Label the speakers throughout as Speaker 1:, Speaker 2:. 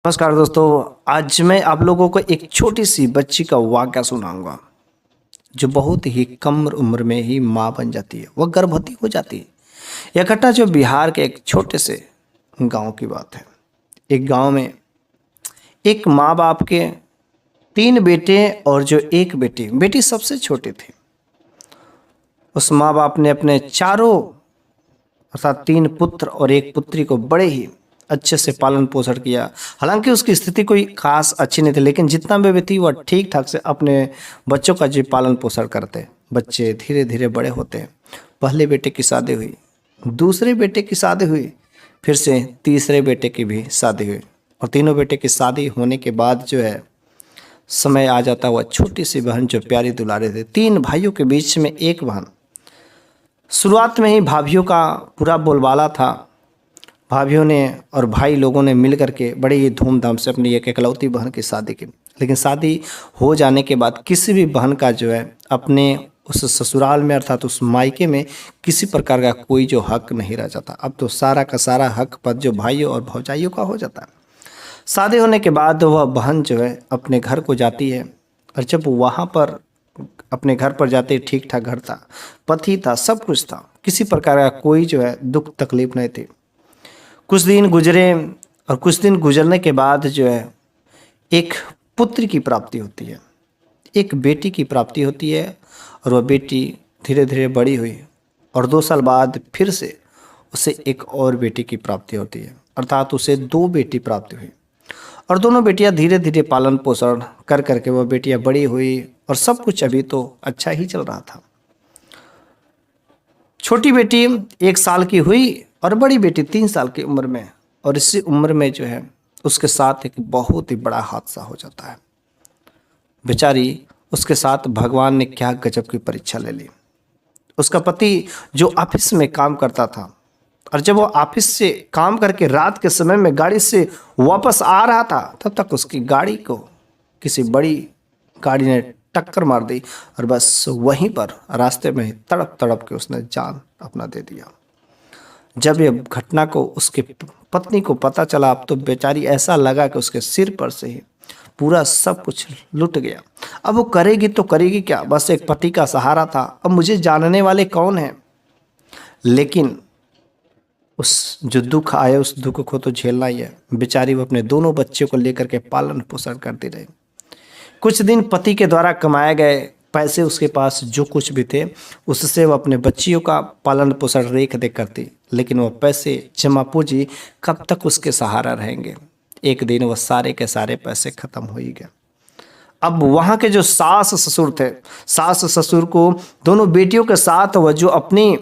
Speaker 1: नमस्कार दोस्तों। आज मैं आप लोगों को एक छोटी सी बच्ची का वाक़या सुनाऊंगा जो बहुत ही कम उम्र में ही माँ बन जाती है, वह गर्भवती हो जाती है। यह घटना जो बिहार के एक छोटे से गांव की बात है। एक गांव में एक माँ बाप के तीन बेटे और जो एक बेटी बेटी सबसे छोटी थी। उस माँ बाप ने अपने चारों अर्थात तीन पुत्र और एक पुत्री को बड़े ही अच्छे से पालन पोषण किया। हालांकि उसकी स्थिति कोई खास अच्छी नहीं थी, लेकिन जितना भी थी वह ठीक ठाक से अपने बच्चों का जी पालन पोषण करते। बच्चे धीरे धीरे बड़े होते। पहले बेटे की शादी हुई, दूसरे बेटे की शादी हुई, फिर से तीसरे बेटे की भी शादी हुई। और तीनों बेटे की शादी होने के बाद जो है समय आ जाता, वह छोटी सी बहन जो प्यारी दुलारे थे। तीन भाइयों के बीच में एक बहन। शुरुआत में ही भाभीियों का पूरा बोलबाला था। भाभीियों ने और भाई लोगों ने मिल करके बड़े ही धूमधाम से अपनी एक इकलौती बहन की शादी की। लेकिन शादी हो जाने के बाद किसी भी बहन का जो है अपने उस ससुराल में अर्थात उस मायके में किसी प्रकार का कोई जो हक नहीं रह जाता। अब तो सारा का सारा हक पद जो भाइयों और भौजाइयों का हो जाता है। शादी होने के बाद वह बहन जो है अपने घर को जाती है, और जब वहाँ पर अपने घर पर जाते ठीक ठाक घर था, पति था, सब कुछ था, किसी प्रकार का कोई जो है दुख तकलीफ नहीं थी। कुछ दिन गुजरे और कुछ दिन गुजरने के बाद जो है एक पुत्र की प्राप्ति होती है, एक बेटी की प्राप्ति होती है। और वह बेटी धीरे धीरे बड़ी हुई और 2 साल बाद फिर से उसे एक और बेटी की प्राप्ति होती है, अर्थात उसे 2 बेटी प्राप्ति हुई। और दोनों बेटियां धीरे धीरे पालन पोषण कर करके वह बेटियां बड़ी हुई और सब कुछ अभी तो अच्छा ही चल रहा था। छोटी बेटी 1 साल की हुई और बड़ी बेटी 3 साल की उम्र में। और इसी उम्र में जो है उसके साथ एक बहुत ही बड़ा हादसा हो जाता है। बेचारी, उसके साथ भगवान ने क्या गजब की परीक्षा ले ली। उसका पति जो ऑफिस में काम करता था, और जब वो ऑफिस से काम करके रात के समय में गाड़ी से वापस आ रहा था, तब तक उसकी गाड़ी को किसी बड़ी गाड़ी ने टक्कर मार दी और बस वहीं पर रास्ते में ही तड़प तड़प के उसने जान अपना दे दिया। जब ये घटना को उसके पत्नी को पता चला, अब तो बेचारी ऐसा लगा कि उसके सिर पर से ही पूरा सब कुछ लुट गया। अब वो करेगी तो करेगी क्या, बस एक पति का सहारा था। अब मुझे जानने वाले कौन हैं। लेकिन उस जो दुख आए उस दुख को तो झेलना ही है। बेचारी वो अपने दोनों बच्चों को लेकर के पालन पोषण करती रही। कुछ दिन पति के द्वारा कमाए गए पैसे, उसके पास जो कुछ भी थे, उससे वह अपने बच्चियों का पालन पोषण रेख देख करती। लेकिन वह पैसे जमा पूंजी कब तक उसके सहारा रहेंगे। एक दिन वह सारे के सारे पैसे खत्म हो ही गए। अब वहाँ के जो सास ससुर थे, सास ससुर को दोनों बेटियों के साथ वह जो अपनी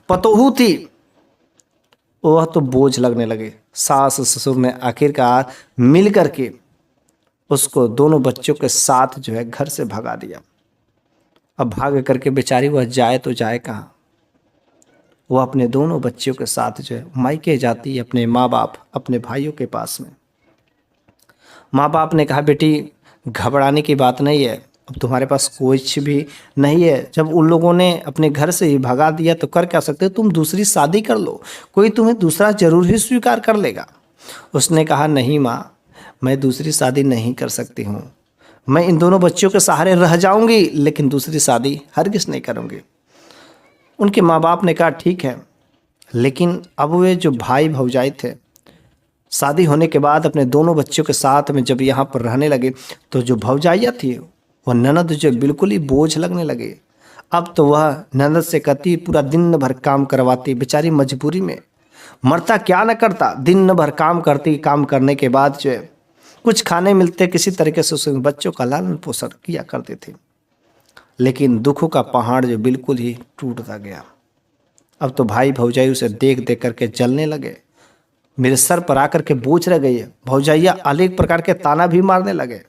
Speaker 1: पतोहू थी, वह तो बोझ लगने लगे। सास ससुर ने आखिरकार मिल करके उसको दोनों बच्चों के साथ जो है घर से भगा दिया। अब भाग करके बेचारी वह जाए तो जाए कहाँ। वह अपने दोनों बच्चों के साथ जो है मायके जाती है, अपने माँ बाप, अपने भाइयों के पास में। माँ बाप ने कहा, बेटी घबराने की बात नहीं है, अब तुम्हारे पास कुछ भी नहीं है। जब उन लोगों ने अपने घर से ही भगा दिया तो कर क्या सकते, तुम दूसरी शादी कर लो, कोई तुम्हें दूसरा जरूर ही स्वीकार कर लेगा। उसने कहा, नहीं माँ, मैं दूसरी शादी नहीं कर सकती हूँ। मैं इन दोनों बच्चों के सहारे रह जाऊंगी, लेकिन दूसरी शादी हरगिज नहीं करूंगी। उनके माँ बाप ने कहा, ठीक है। लेकिन अब वे जो भाई भौजाई थे, शादी होने के बाद अपने दोनों बच्चों के साथ में जब यहाँ पर रहने लगे, तो जो भौजाइयाँ थी वह ननद जो बिल्कुल ही बोझ लगने लगे। अब तो वह ननद से कहती, पूरा दिन भर काम करवाती। बेचारी मजबूरी में मरता क्या न करता, दिन भर काम करती। काम करने के बाद जो है कुछ खाने मिलते, किसी तरीके से उस बच्चों का लालन पोषण किया करते थे। लेकिन दुखों का पहाड़ जो बिल्कुल ही टूटता गया। अब तो भाई भौजाई उसे देख देख करके जलने लगे। मेरे सर पर आकर के बोझ रह गई है। भौजाइया अनेक प्रकार के ताना भी मारने लगे।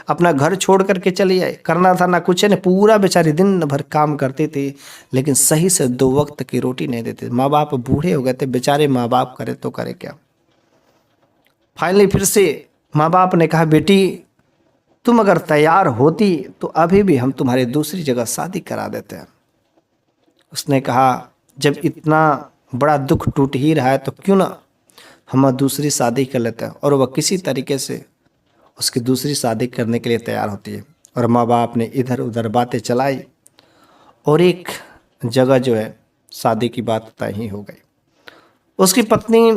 Speaker 1: अपना घर छोड़ करके चली आए, करना था ना कुछ ने। पूरा बेचारी दिन भर काम करती थी, लेकिन सही से 2 वक्त की रोटी नहीं देती। माँ बाप बूढ़े हो गए थे, बेचारे माँ बाप करे तो करे क्या। फाइनली फिर से माँ बाप ने कहा, बेटी तुम अगर तैयार होती तो अभी भी हम तुम्हारे दूसरी जगह शादी करा देते हैं। उसने कहा, जब इतना बड़ा दुख टूट ही रहा है तो क्यों ना हम दूसरी शादी कर लेते हैं, और वह किसी तरीके से उसकी दूसरी शादी करने के लिए तैयार होती है। और माँ बाप ने इधर उधर बातें चलाई और एक जगह जो है शादी की बात तय ही हो गई। उसकी पत्नी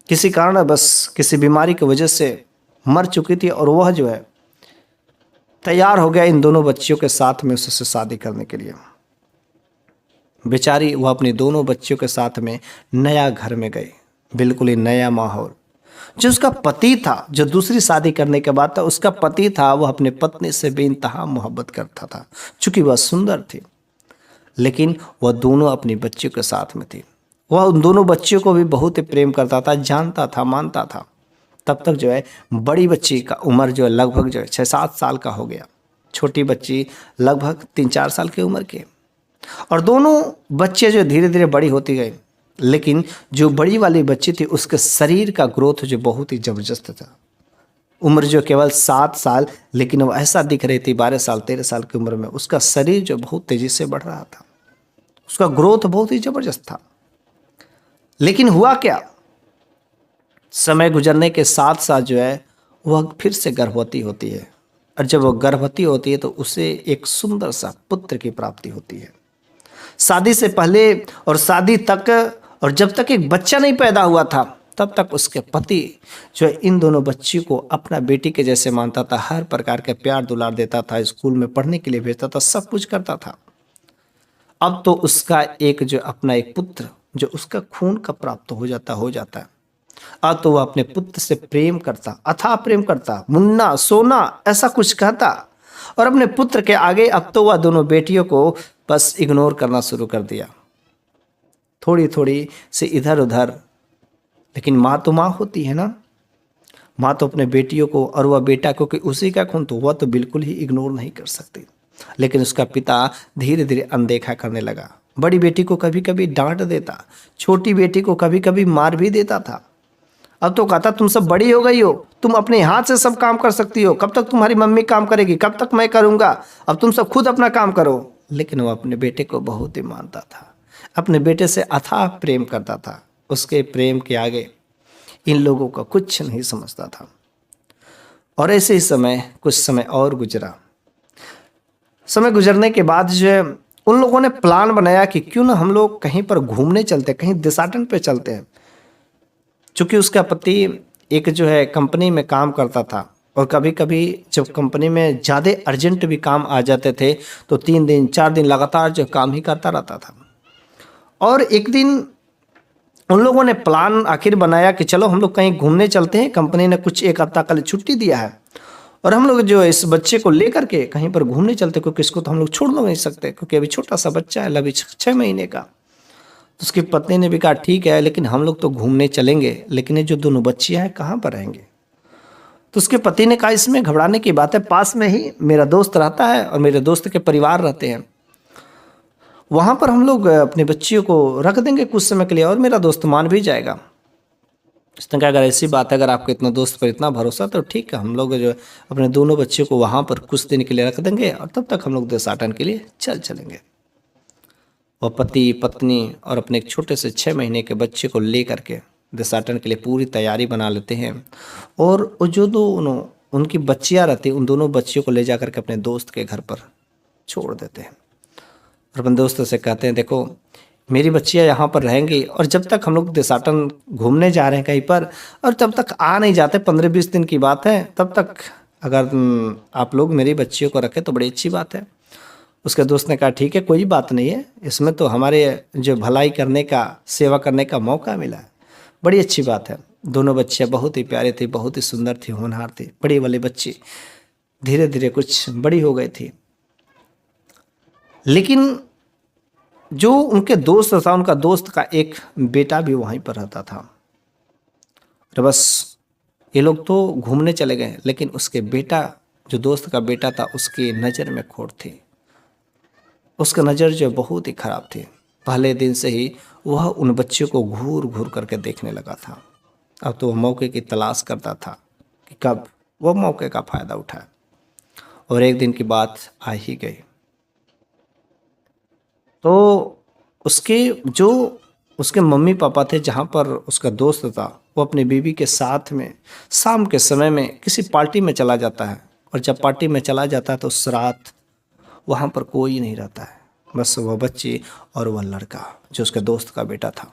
Speaker 1: किसी कारण बस किसी बीमारी की वजह से मर चुकी थी, और वह जो है तैयार हो गया इन दोनों बच्चियों के साथ में उससे शादी करने के लिए। बेचारी वह अपनी दोनों बच्चियों के साथ में नया घर में गई, बिल्कुल ही नया माहौल। जो उसका पति था, जो दूसरी शादी करने के बाद था, उसका पति था, वह अपने पत्नी से बेइंतहा मोहब्बत करता था, चूंकि वह सुंदर थी। लेकिन वह दोनों अपनी बच्चियों के साथ में थी। वह उन दोनों बच्चियों को भी बहुत ही प्रेम करता था, जानता था, मानता था। तब तक जो है बड़ी बच्ची का उम्र जो है लगभग जो है 6-7 साल का हो गया, छोटी बच्ची लगभग 3-4 साल की उम्र की। और दोनों बच्चे जो धीरे धीरे बड़ी होती गई, लेकिन जो बड़ी वाली बच्ची थी उसके शरीर का ग्रोथ जो बहुत ही जबरदस्त था। उम्र जो केवल 7 साल, लेकिन वो ऐसा दिख रही थी 12 साल 13 साल की उम्र में। उसका शरीर जो बहुत तेजी से बढ़ रहा था, उसका ग्रोथ बहुत ही जबरदस्त था। लेकिन हुआ क्या, समय गुजरने के साथ साथ जो है वह फिर से गर्भवती होती है। और जब वह गर्भवती होती है तो उसे एक सुंदर सा पुत्र की प्राप्ति होती है। शादी से पहले और शादी तक, और जब तक एक बच्चा नहीं पैदा हुआ था तब तक उसके पति जो है इन दोनों बच्ची को अपना बेटी के जैसे मानता था, हर प्रकार के प्यार दुलार देता था, स्कूल में पढ़ने के लिए भेजता था, सब कुछ करता था। अब तो उसका एक जो अपना एक पुत्र जो उसका खून का प्राप्त हो जाता है। अब तो वह अपने पुत्र से प्रेम करता, अथाह प्रेम करता, मुन्ना सोना ऐसा कुछ कहता। और अपने पुत्र के आगे अब तो वह दोनों बेटियों को बस इग्नोर करना शुरू कर दिया, थोड़ी थोड़ी से इधर उधर। लेकिन माँ तो माँ होती है ना, माँ तो अपने बेटियों को, और वह बेटा क्योंकि उसी का खून, तो वह तो बिल्कुल ही इग्नोर नहीं कर सकती। लेकिन उसका पिता धीरे धीरे अनदेखा करने लगा। बड़ी बेटी को कभी कभी डांट देता, छोटी बेटी को कभी कभी मार भी देता था। अब तो कहता तुम सब बड़ी हो गई हो, तुम अपने हाथ से सब काम कर सकती हो, कब तक तुम्हारी मम्मी काम करेगी, कब तक मैं करूँगा, अब तुम सब खुद अपना काम करो। लेकिन वो अपने बेटे को बहुत ही मानता था, अपने बेटे से अथाह प्रेम करता था। उसके प्रेम के आगे इन लोगों का कुछ नहीं समझता था। और ऐसे ही समय कुछ समय और गुजरा। समय गुजरने के बाद जो है उन लोगों ने प्लान बनाया कि क्यों ना हम लोग कहीं पर घूमने चलते, कहीं देशाटन पे चलते हैं। चूँकि उसका पति एक जो है कंपनी में काम करता था, और कभी कभी जब कंपनी में ज़्यादा अर्जेंट भी काम आ जाते थे तो 3 दिन 4 दिन लगातार जो काम ही करता रहता था। और एक दिन उन लोगों ने प्लान आखिर बनाया कि चलो हम लोग कहीं घूमने चलते हैं। कंपनी ने कुछ 1 हफ्ता कल छुट्टी दिया है, और हम लोग जो इस बच्चे को लेकर के कहीं पर घूमने चलते, क्योंकि इसको तो हम लोग छोड़ नहीं सकते, क्योंकि अभी छोटा सा बच्चा है, अभी 6 महीने का। तो उसकी पत्नी ने भी कहा ठीक है, लेकिन हम लोग तो घूमने चलेंगे, लेकिन ये जो दोनों बच्चियां हैं कहाँ पर रहेंगे। तो उसके पति ने कहा इसमें घबराने की बात है, पास में ही मेरा दोस्त रहता है और मेरे दोस्त के परिवार रहते हैं, वहाँ पर हम लोग अपने बच्चियों को रख देंगे कुछ समय के लिए, और मेरा दोस्त मान भी जाएगा। उसने कहा अगर ऐसी बात है, अगर आपके इतना दोस्त पर इतना भरोसा, तो ठीक है, हम लोग जो अपने दोनों बच्चियों को वहाँ पर कुछ दिन के लिए रख देंगे, और तब तक हम लोग देशाटन के लिए चलेंगे। वह पति पत्नी और अपने एक छोटे से 6 महीने के बच्चे को ले करके देशाटन के लिए पूरी तैयारी बना लेते हैं। और वो जो दोनों उनकी बच्चियां रहती हैं, उन दोनों बच्चियों को ले जा करके अपने दोस्त के घर पर छोड़ देते हैं। और अपने दोस्त से कहते हैं देखो मेरी बच्चियां यहाँ पर रहेंगी, और जब तक हम लोग देशाटन घूमने जा रहे हैं कहीं पर, और तब तक आ नहीं जाते, 15-20 दिन की बात है, तब तक अगर आप लोग मेरी बच्चियों को रखें तो बड़ी अच्छी बात है। उसके दोस्त ने कहा ठीक है, कोई बात नहीं है, इसमें तो हमारे जो भलाई करने का, सेवा करने का मौका मिला है, बड़ी अच्छी बात है। दोनों बच्चियाँ बहुत ही प्यारी थी, बहुत ही सुंदर थी, होनहार थी। बड़ी वाली बच्ची धीरे धीरे कुछ बड़ी हो गई थी, लेकिन जो उनके दोस्त था, उनका दोस्त का एक बेटा भी वहीं पर रहता था। तो बस ये लोग तो घूमने चले गए, लेकिन उसके बेटा, जो दोस्त का बेटा था, उसकी नज़र में खोट थी। उसका नज़र जो बहुत ही ख़राब थी। पहले दिन से ही वह उन बच्चों को घूर घूर करके देखने लगा था। अब तो वह मौके की तलाश करता था कि कब वह मौके का फ़ायदा उठाए। और एक दिन की बात आ ही गई। तो उसके जो उसके मम्मी पापा थे, जहाँ पर उसका दोस्त था वो अपनी बीवी के साथ में शाम के समय में किसी पार्टी में चला जाता है। और जब पार्टी में चला जाता है तो उस रात वहाँ पर कोई नहीं रहता है, बस वह बच्ची और वह लड़का जो उसके दोस्त का बेटा था।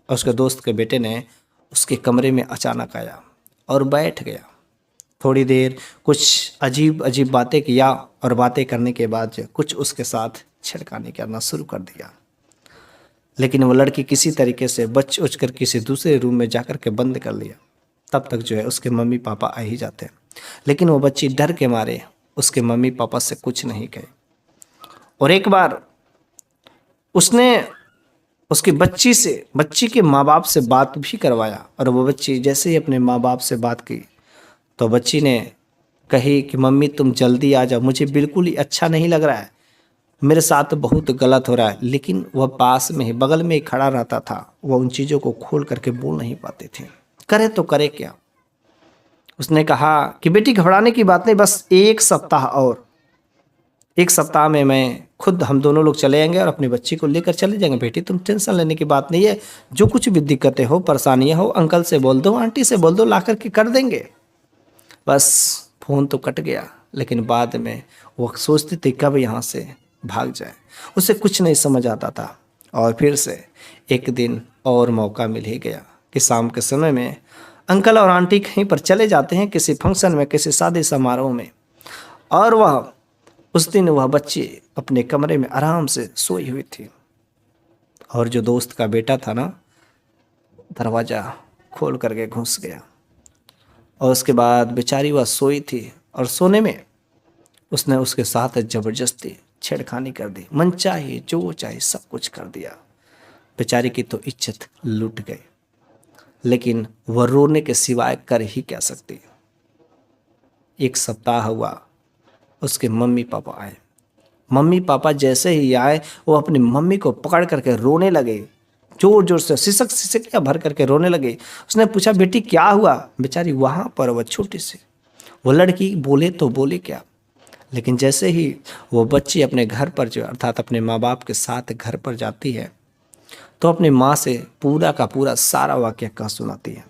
Speaker 1: और उसके दोस्त के बेटे ने उसके कमरे में अचानक आया और बैठ गया। थोड़ी देर कुछ अजीब अजीब बातें किया और बातें करने के बाद जो कुछ उसके साथ छिड़कानी करना शुरू कर दिया। लेकिन वो लड़की किसी तरीके से बच उच कर किसी दूसरे रूम में जाकर के बंद कर लिया। तब तक जो है उसके मम्मी पापा आ ही जाते हैं, लेकिन वो बच्ची डर के मारे उसके मम्मी पापा से कुछ नहीं कहे। और एक बार उसने उसकी बच्ची के माँ बाप से बात भी करवाया। और वो बच्ची जैसे ही अपने माँ बाप से बात की तो बच्ची ने कही कि मम्मी तुम जल्दी आ जाओ, मुझे बिल्कुल ही अच्छा नहीं लग रहा है, मेरे साथ बहुत गलत हो रहा है। लेकिन वह पास में ही बगल में ही खड़ा रहता था, वह उन चीज़ों को खोल करके बोल नहीं पाते थे, करे तो करे क्या। उसने कहा कि बेटी घबराने की बात नहीं, बस एक सप्ताह और, एक सप्ताह में मैं खुद हम दोनों लोग चले जाएंगे और अपनी बच्ची को लेकर चले जाएंगे। बेटी तुम टेंशन लेने की बात नहीं है, जो कुछ भी दिक्कतें हो परेशानियां हो अंकल से बोल दो, आंटी से बोल दो, ला करके कर देंगे। बस फ़ोन तो कट गया, लेकिन बाद में वो सोचती थी कब यहाँ से भाग जाए, उसे कुछ नहीं समझ आता था। और फिर से एक दिन और मौका मिल ही गया कि शाम के समय में अंकल और आंटी कहीं पर चले जाते हैं किसी फंक्शन में, किसी शादी समारोह में। और वह उस दिन वह बच्ची अपने कमरे में आराम से सोई हुई थी। और जो दोस्त का बेटा था ना, दरवाज़ा खोल करके घुस गया। और उसके बाद बेचारी वह सोई थी और सोने में उसने उसके साथ ज़बरदस्ती छेड़खानी कर दी, मन चाहे जो चाहे सब कुछ कर दिया। बेचारी की तो इज्जत लूट गई, लेकिन वह रोने के सिवाय कर ही क्या सकती। एक सप्ताह हुआ, उसके मम्मी पापा आए। मम्मी पापा जैसे ही आए वो अपनी मम्मी को पकड़ करके रोने लगे, जोर जोर से सिसकियाँ भर करके रोने लगे। उसने पूछा बेटी क्या हुआ। बेचारी वहाँ पर वह छोटी सी वो लड़की बोले तो बोले क्या, लेकिन जैसे ही वो बच्ची अपने घर पर जो अर्थात अपने माँ बाप के साथ घर पर जाती है तो अपनी माँ से पूरा का पूरा सारा वाक़या कह सुनाती है।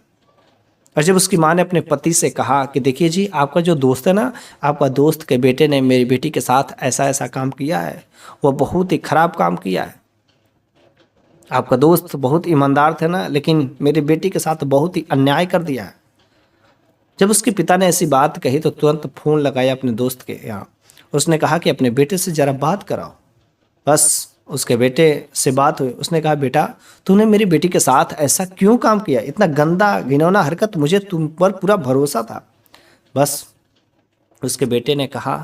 Speaker 1: और जब उसकी माँ ने अपने पति से कहा कि देखिए जी, आपका जो दोस्त है ना, आपका दोस्त के बेटे ने मेरी बेटी के साथ ऐसा ऐसा काम किया है, वह बहुत ही खराब काम किया है। आपका दोस्त बहुत ईमानदार थे ना, लेकिन मेरी बेटी के साथ बहुत ही अन्याय कर दिया है। जब उसके पिता ने ऐसी बात कही तो तुरंत फ़ोन लगाया अपने दोस्त के यहाँ। उसने कहा कि अपने बेटे से ज़रा बात कराओ। बस उसके बेटे से बात हुई। उसने कहा बेटा तूने मेरी बेटी के साथ ऐसा क्यों काम किया, इतना गंदा घिनौना हरकत, मुझे तुम पर पूरा भरोसा था। बस उसके बेटे ने कहा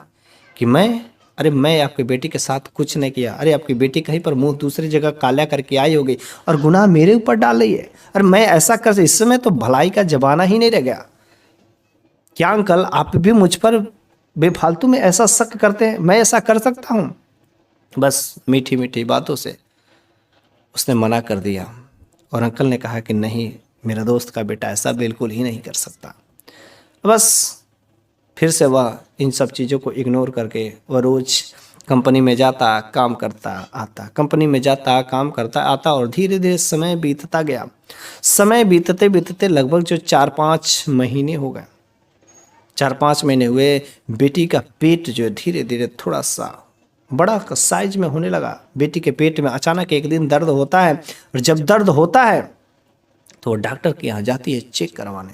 Speaker 1: कि मैं आपकी बेटी के साथ कुछ नहीं किया। अरे आपकी बेटी कहीं पर मुंह दूसरी जगह काला करके आई होगी और गुनाह मेरे ऊपर डाल रही है। अरे मैं ऐसा कर, इस समय तो भलाई का जमाना ही नहीं रह गया। क्या अंकल आप भी मुझ पर बेफालतू में ऐसा शक करते हैं, मैं ऐसा कर सकता हूँ। बस मीठी मीठी बातों से उसने मना कर दिया। और अंकल ने कहा कि नहीं, मेरा दोस्त का बेटा ऐसा बिल्कुल ही नहीं कर सकता। बस फिर से वह इन सब चीज़ों को इग्नोर करके वह रोज़ कंपनी में जाता, काम करता आता, कंपनी में जाता, काम करता आता। और धीरे धीरे समय बीतता गया। समय बीतते बीतते लगभग जो 4-5 महीने हो गए। 4-5 महीने हुए, बेटी का पेट जो धीरे धीरे थोड़ा सा बड़ा साइज में होने लगा। बेटी के पेट में अचानक एक दिन दर्द होता है, और जब दर्द होता है तो डॉक्टर के यहाँ जाती है चेक करवाने।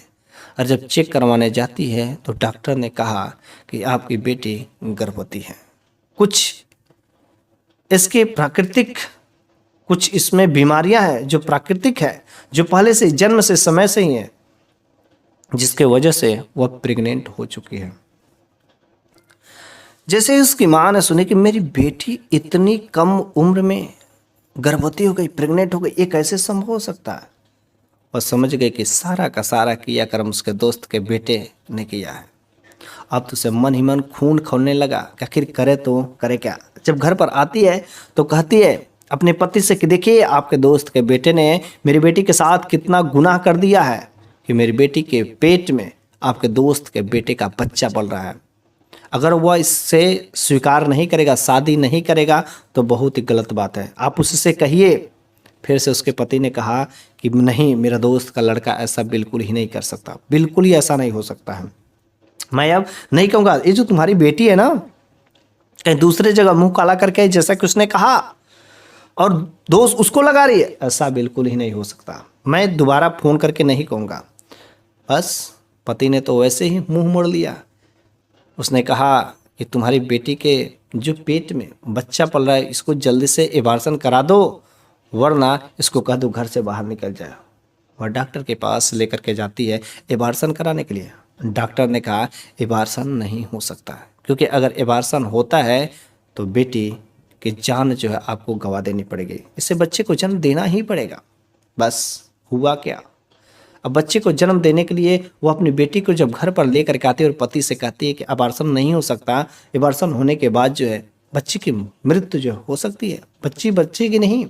Speaker 1: और जब चेक करवाने जाती है तो डॉक्टर ने कहा कि आपकी बेटी गर्भवती है। कुछ इसके प्राकृतिक, कुछ इसमें बीमारियां हैं जो प्राकृतिक है, जो पहले से जन्म से समय से ही है, जिसके वजह से वह प्रेग्नेंट हो चुकी है। जैसे उसकी माँ ने सुनी कि मेरी बेटी इतनी कम उम्र में गर्भवती हो गई, प्रेग्नेंट हो गई, ये कैसे संभव हो सकता है। और समझ गए कि सारा का सारा क्रियाक्रम उसके दोस्त के बेटे ने किया है। अब तो उसे मन ही मन खून खौलने लगा कि आखिर करे तो करे क्या। जब घर पर आती है तो कहती है अपने पति से कि देखिए आपके दोस्त के बेटे ने मेरी बेटी के साथ कितना गुनाह कर दिया है कि मेरी बेटी के पेट में आपके दोस्त के बेटे का बच्चा पल रहा है। अगर वह इससे स्वीकार नहीं करेगा, शादी नहीं करेगा, तो बहुत ही गलत बात है। आप उससे कहिए फिर से उसके पति ने कहा कि नहीं, मेरा दोस्त का लड़का ऐसा बिल्कुल ही नहीं कर सकता, बिल्कुल ही ऐसा नहीं हो सकता है। मैं अब नहीं कहूँगा, ये जो तुम्हारी बेटी है ना, कहीं दूसरे जगह मुंह काला करके जैसा कि उसने कहा और दोस्त उसको लगा रही है, ऐसा बिल्कुल ही नहीं हो सकता। मैं दोबारा फ़ोन करके नहीं कहूँगा। बस पति ने तो वैसे ही मुंह मोड़ लिया। उसने कहा कि तुम्हारी बेटी के जो पेट में बच्चा पल रहा है, इसको जल्दी से एबार्शन करा दो, वरना इसको कह दो घर से बाहर निकल जाए। वह डॉक्टर के पास लेकर के जाती है एबार्शन कराने के लिए। डॉक्टर ने कहा एबार्शन नहीं हो सकता, क्योंकि अगर एबार्शन होता है तो बेटी की जान जो है आपको गंवा देनी पड़ेगी, इससे बच्चे को जन्म देना ही पड़ेगा। बस हुआ क्या, अब बच्चे को जन्म देने के लिए वो अपनी बेटी को जब घर पर लेकर के आती है और पति से कहती है कि अबार्सन नहीं हो सकता, अबार्सन होने के बाद जो है बच्चे की मृत्यु जो हो सकती है, बच्ची बच्चेगी नहीं,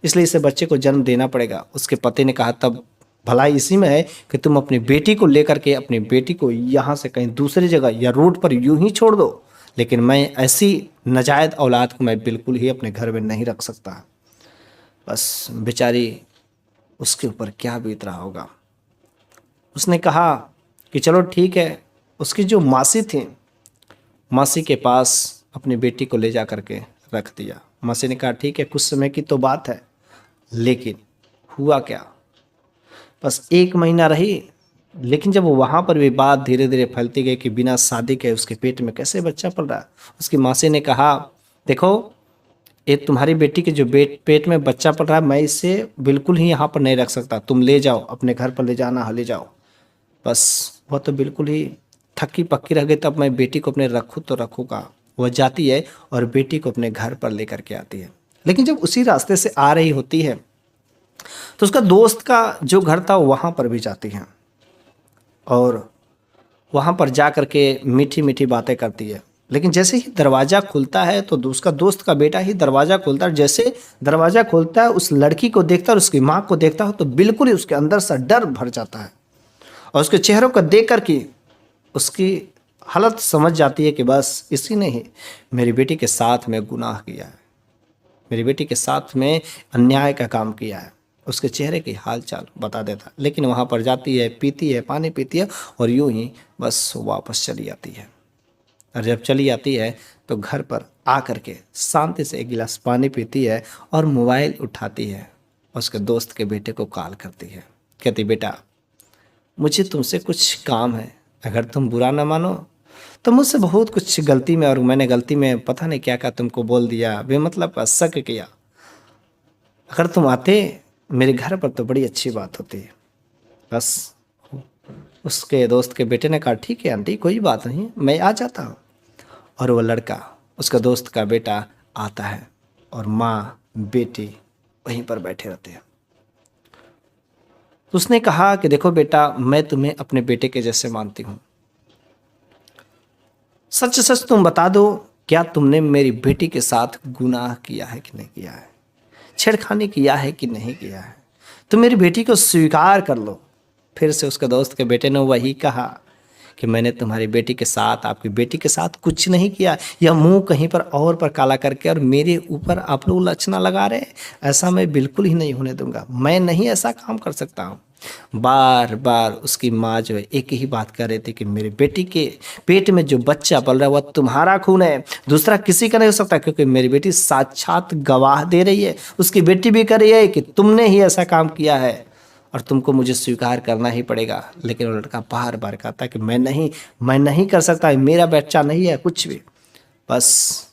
Speaker 1: इसलिए इसे बच्चे को जन्म देना पड़ेगा। उसके पति ने कहा तब भलाई इसी में है कि तुम अपनी बेटी को लेकर के अपनी बेटी को यहाँ से कहीं दूसरी जगह या रोड पर यूं ही छोड़ दो, लेकिन मैं ऐसी नाजायज़ औलाद को मैं बिल्कुल ही अपने घर में नहीं रख सकता। बस बेचारी उसके ऊपर क्या बीत रहा होगा। उसने कहा कि चलो ठीक है। उसकी जो मासी थी, मासी के पास अपनी बेटी को ले जा करके रख दिया। मासी ने कहा ठीक है, कुछ समय की तो बात है, लेकिन हुआ क्या, बस 1 महीना रही, लेकिन जब वहाँ पर भी बात धीरे धीरे फैलती गई कि बिना शादी के उसके पेट में कैसे बच्चा पल रहा है। उसकी मासी ने कहा देखो, ये तुम्हारी बेटी के जो पेट में बच्चा पल रहा है, मैं इसे बिल्कुल ही यहाँ पर नहीं रख सकता, तुम ले जाओ, अपने घर पर ले जाना, ले जाओ। बस वह तो बिल्कुल ही थकी पक्की रह गई, तब मैं बेटी को अपने रखूँ तो रखूँगा। वह जाती है और बेटी को अपने घर पर लेकर के आती है, लेकिन जब उसी रास्ते से आ रही होती है तो उसका दोस्त का जो घर था वहाँ पर भी जाती है और वहाँ पर जा कर के मीठी मीठी बातें करती है। लेकिन जैसे ही दरवाज़ा खुलता है तो उसका दोस्त का बेटा ही दरवाज़ा खोलता है। जैसे दरवाज़ा खोलता है, उस लड़की को देखता है और उसकी माँ को देखता है तो बिल्कुल ही उसके अंदर से डर भर जाता है और उसके चेहरों को देख कर के उसकी हालत समझ जाती है कि बस इसी ने ही मेरी बेटी के साथ में गुनाह किया है, मेरी बेटी के साथ में अन्याय का काम किया है। उसके चेहरे की हाल चाल बता देता, लेकिन वहाँ पर जाती है, पीती है, पानी पीती है और यूं ही बस वापस चली आती है। और जब चली आती है तो घर पर आ कर के शांति से 1 गिलास पानी पीती है और मोबाइल उठाती है, उसके दोस्त के बेटे को कॉल करती है। कहती बेटा, मुझे तुमसे कुछ काम है, अगर तुम बुरा ना मानो तो मुझसे बहुत कुछ गलती में, और मैंने गलती में पता नहीं क्या क्या तुमको बोल दिया, बेमतलब का शक किया, अगर तुम आते मेरे घर पर तो बड़ी अच्छी बात होती है। बस उसके दोस्त के बेटे ने कहा ठीक है आंटी, कोई बात नहीं, मैं आ जाता हूँ। और वो लड़का, उसका दोस्त का बेटा आता है और माँ बेटी वहीं पर बैठे रहते हैं। तो उसने कहा कि देखो बेटा, मैं तुम्हें अपने बेटे के जैसे मानती हूँ, सच सच तुम बता दो, क्या तुमने मेरी बेटी के साथ गुनाह किया है कि नहीं किया है, छेड़खानी किया है कि नहीं किया है, तुम मेरी बेटी को स्वीकार कर लो। फिर से उसके दोस्त के बेटे ने वही कहा कि मैंने तुम्हारी बेटी के साथ, आपकी बेटी के साथ कुछ नहीं किया, या मुंह कहीं पर और पर काला करके और मेरे ऊपर आप लोग लक्षणा लगा रहे हैं, ऐसा मैं बिल्कुल ही नहीं होने दूंगा, मैं नहीं ऐसा काम कर सकता हूँ। बार बार उसकी माँ जो है एक ही बात कर रही थी कि मेरी बेटी के पेट में जो बच्चा पल रहा है वह तुम्हारा खून है, दूसरा किसी का नहीं हो सकता, क्योंकि मेरी बेटी साक्षात गवाह दे रही है, उसकी बेटी भी कर रही है कि तुमने ही ऐसा काम किया है और तुमको मुझे स्वीकार करना ही पड़ेगा। लेकिन वो लड़का बार बार कहता है कि मैं नहीं कर सकता, मेरा बच्चा नहीं है कुछ भी, बस।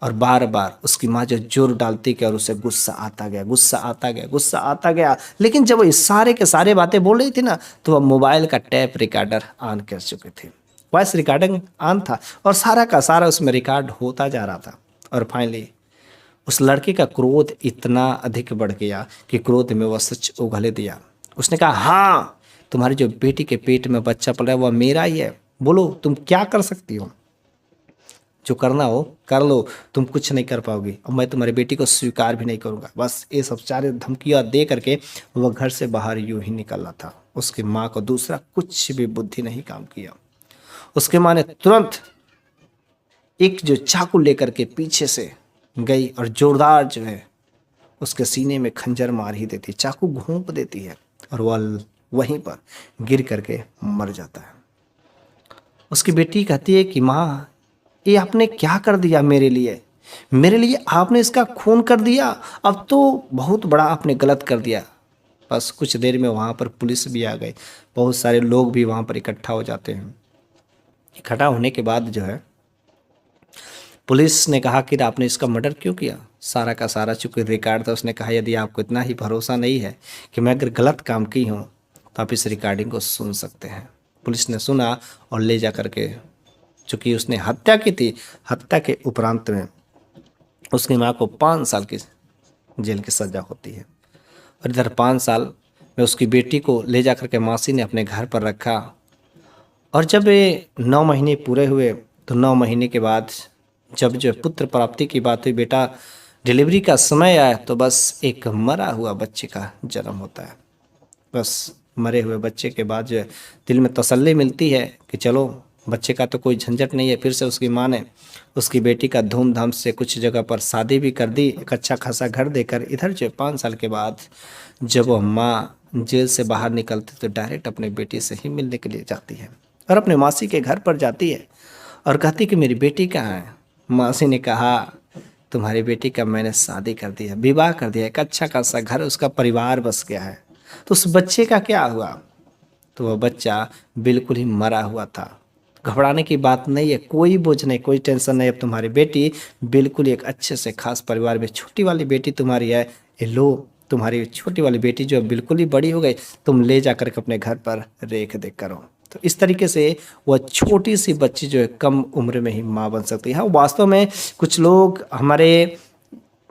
Speaker 1: और बार बार उसकी माँ जो जोर डालती कि और उसे गुस्सा आता गया, गुस्सा आता गया, गुस्सा आता गया। लेकिन जब वो इस सारे के सारे बातें बोल रही थी ना, तो वह मोबाइल का टैप रिकॉर्डर ऑन कर चुके थे, वॉइस रिकॉर्डिंग ऑन था और सारा का सारा उसमें रिकॉर्ड होता जा रहा था। और फाइनली उस लड़के का क्रोध इतना अधिक बढ़ गया कि क्रोध में वह सच उगल दिया। उसने कहा हाँ, तुम्हारी जो बेटी के पेट में बच्चा पल रहा है वह मेरा ही है, बोलो तुम क्या कर सकती हो, जो करना हो कर लो, तुम कुछ नहीं कर पाओगी और मैं तुम्हारी बेटी को स्वीकार भी नहीं करूँगा। बस ये सब सारे धमकियाँ दे करके वह घर से बाहर यूं ही निकला था। उसकी माँ को दूसरा कुछ भी बुद्धि नहीं काम किया। उसकी माँ ने तुरंत एक जो चाकू लेकर के पीछे से गई और जोरदार जो है उसके सीने में खंजर मार ही देती, चाकू घोंप देती है और वह वहीं पर गिर करके मर जाता है। उसकी बेटी कहती है कि माँ, ये आपने क्या कर दिया मेरे लिए आपने इसका खून कर दिया, अब तो बहुत बड़ा आपने गलत कर दिया। बस कुछ देर में वहाँ पर पुलिस भी आ गई, बहुत सारे लोग भी वहाँ पर इकट्ठा हो जाते हैं। इकट्ठा होने के बाद जो है पुलिस ने कहा कि आपने इसका मर्डर क्यों किया। सारा का सारा चूंकि रिकॉर्ड था, उसने कहा यदि आपको इतना ही भरोसा नहीं है कि मैं अगर गलत काम की हूँ तो आप इस रिकॉर्डिंग को सुन सकते हैं। पुलिस ने सुना और ले जा करके, चूँकि उसने हत्या की थी, हत्या के उपरांत में उसकी माँ को 5 साल की जेल की सज़ा होती है। और इधर 5 साल में उसकी बेटी को ले जा करके मासी ने अपने घर पर रखा। और जब ये 9 महीने पूरे हुए तो 9 महीने के बाद जब जो पुत्र प्राप्ति की बात हुई, बेटा डिलीवरी का समय आया, तो बस एक मरा हुआ बच्चे का जन्म होता है। बस मरे हुए बच्चे के बाद जो है दिल में तसल्ली मिलती है कि चलो बच्चे का तो कोई झंझट नहीं है। फिर से उसकी माँ ने उसकी बेटी का धूमधाम से कुछ जगह पर शादी भी कर दी, एक अच्छा खासा घर देकर। इधर जो 5 साल के बाद जब वह माँ जेल से बाहर निकलती तो डायरेक्ट अपने बेटी से ही मिलने के लिए जाती है और अपने मासी के घर पर जाती है और कहती कि मेरी बेटी कहाँ है। मासी ने कहा तुम्हारी बेटी का मैंने शादी कर दिया, विवाह कर दिया, एक अच्छा खासा घर, उसका परिवार बस गया है। तो उस बच्चे का क्या हुआ? तो वह बच्चा बिल्कुल ही मरा हुआ था। घबराने की बात नहीं है, कोई बोझ नहीं, कोई टेंशन नहीं। अब तुम्हारी बेटी बिल्कुल एक अच्छे से खास परिवार में, छोटी वाली बेटी तुम्हारी है, ये लो तुम्हारी छोटी वाली बेटी जो बिल्कुल ही बड़ी हो गई, तुम ले जा कर के अपने घर पर रेख देख करो। तो इस तरीके से वह छोटी सी बच्ची जो है कम उम्र में ही माँ बन सकती है। हाँ, वास्तव में कुछ लोग हमारे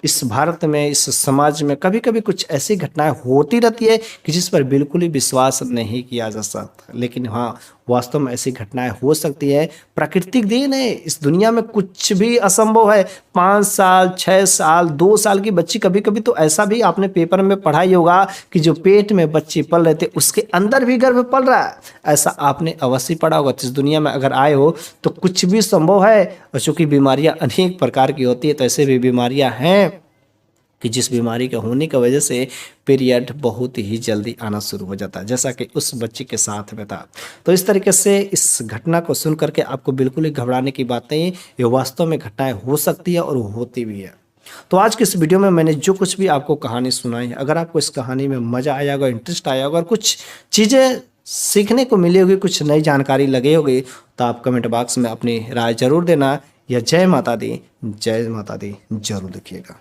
Speaker 1: इस भारत में, इस समाज में कभी कभी कुछ ऐसी घटनाएं होती रहती है कि जिस पर बिल्कुल ही विश्वास नहीं किया जा सकता, लेकिन हाँ वास्तव में ऐसी घटनाएं हो सकती है। प्राकृतिक देन है, इस दुनिया में कुछ भी असंभव है। 5 साल 6 साल 2 साल की बच्ची, कभी कभी तो ऐसा भी आपने पेपर में पढ़ा ही होगा कि जो पेट में बच्चे पल रहे थे उसके अंदर भी गर्भ पल रहा है, ऐसा आपने अवश्य पढ़ा होगा। इस दुनिया में अगर आए हो तो कुछ भी संभव है। और चूंकि बीमारियां अनेक प्रकार की होती है, तो ऐसे भी बीमारियां हैं कि जिस बीमारी के होने की वजह से पीरियड बहुत ही जल्दी आना शुरू हो जाता है, जैसा कि उस बच्ची के साथ में था। तो इस तरीके से इस घटना को सुन करके आपको बिल्कुल ही घबराने की बात नहीं है, ये वास्तव में घटनाएं हो सकती है और होती भी है। तो आज के इस वीडियो में मैंने जो कुछ भी आपको कहानी सुनाई है, अगर आपको इस कहानी में मज़ा आया होगा, इंटरेस्ट आया होगा और कुछ चीज़ें सीखने को मिली होगी, कुछ नई जानकारी लगी होगी, तो आप कमेंट बॉक्स में अपनी राय जरूर देना। या जय माता दी जरूर लिखिएगा।